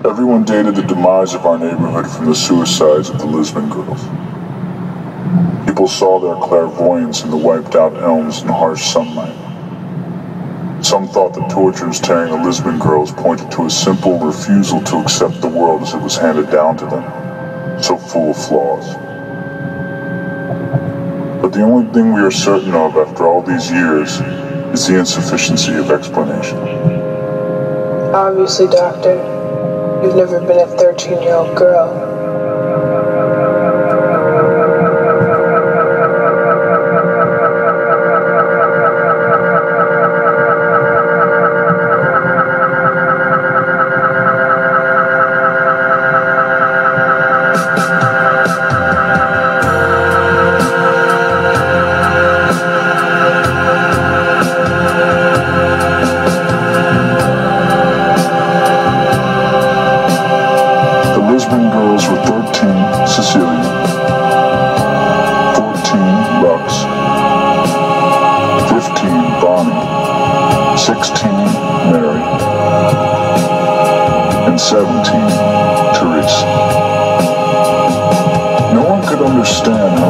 Everyone dated the demise of our neighborhood from the suicides of the Lisbon girls. People saw their clairvoyance in the wiped-out elms and harsh sunlight. Some thought the tortures tearing the Lisbon girls pointed to a simple refusal to accept the world as it was handed down to them, so full of flaws. But the only thing we are certain of after all these years is the insufficiency of explanation. Obviously, Doctor, you've never been a 13-year-old girl.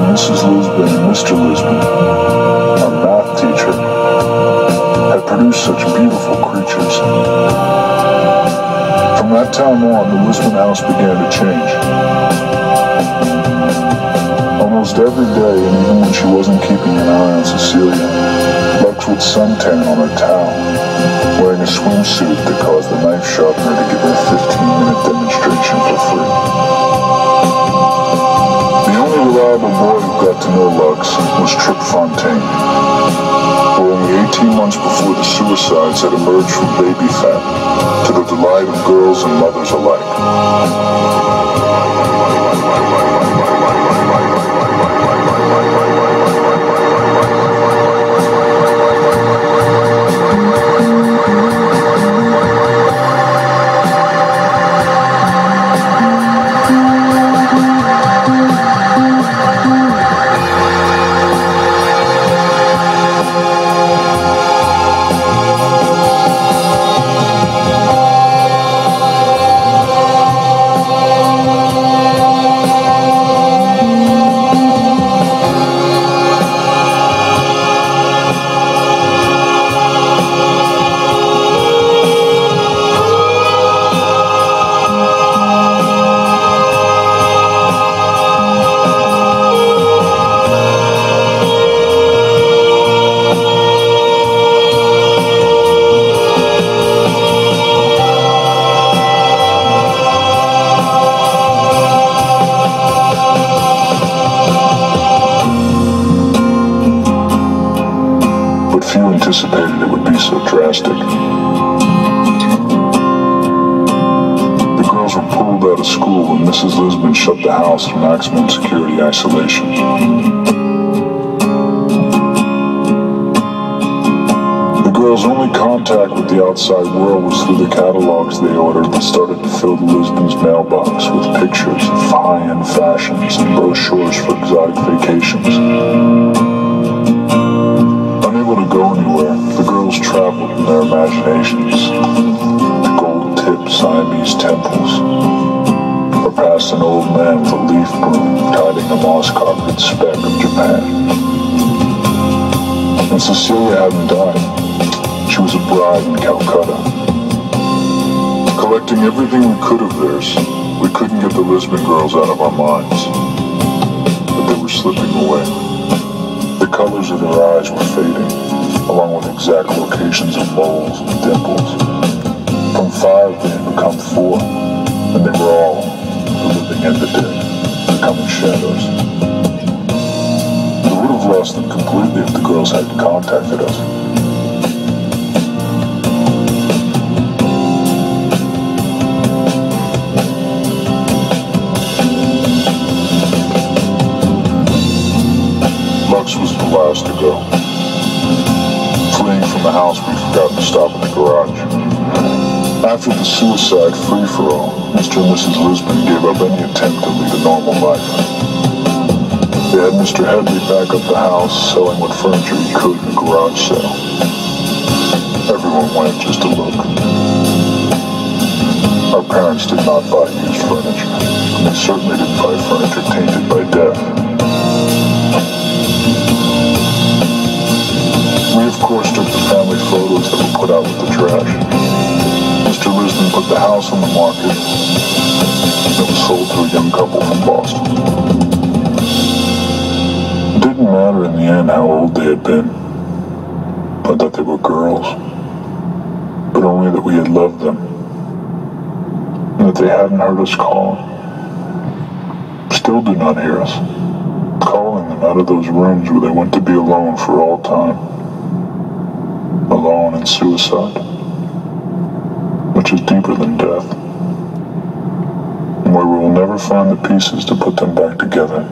Mrs. Lisbon and Mr. Lisbon, our math teacher, had produced such beautiful creatures. From that time on, the Lisbon house began to change. Almost every day, and even when she wasn't keeping an eye on Cecilia, Lux would suntan on her towel, wearing a swimsuit that caused the knife sharpener to give her a 15-minute demonstration for free. The only reliable boy who got to know Lux was Trip Fontaine, who only 18 months before the suicides had emerged from baby fat, to the delight of girls and mothers alike. Anticipated it would be so drastic. The girls were pulled out of school and Mrs. Lisbon shut the house in maximum security isolation. The girls' only contact with the outside world was through the catalogs they ordered that started to fill the Lisbon's mailbox with pictures of high-end fashions and brochures for exotic vacations. Unable to go anywhere, the girls traveled in their imaginations to gold-tipped Siamese temples, or past an old man with a leaf broom guiding a moss-carpeted speck of Japan. And Cecilia hadn't died. She was a bride in Calcutta. Collecting everything we could of theirs, we couldn't get the Lisbon girls out of our minds, but they were slipping away. The colors of their eyes were fading, along with exact locations of moles and dimples. From 5 they had become 4, and they were all, the living and the dead, becoming shadows. We would have lost them completely if the girls hadn't contacted us. Lux was the last to go. Fleeing from the house, we forgot to stop at the garage. After the suicide free-for-all, Mr. and Mrs. Lisbon gave up any attempt to lead a normal life. They had Mr. Headley back up the house, selling what furniture he could in a garage sale. Everyone went just to look. Our parents did not buy used furniture, and they certainly didn't buy furniture tainted by death. We, of course, took the family photos that were put out with the trash. Mr. Lisbon put the house on the market that was sold to a young couple from Boston. It didn't matter in the end how old they had been, or that they were girls, but only that we had loved them, and that they hadn't heard us calling. Still do not hear us, calling them out of those rooms where they went to be alone for all time. Alone in suicide, which is deeper than death, and where we will never find the pieces to put them back together.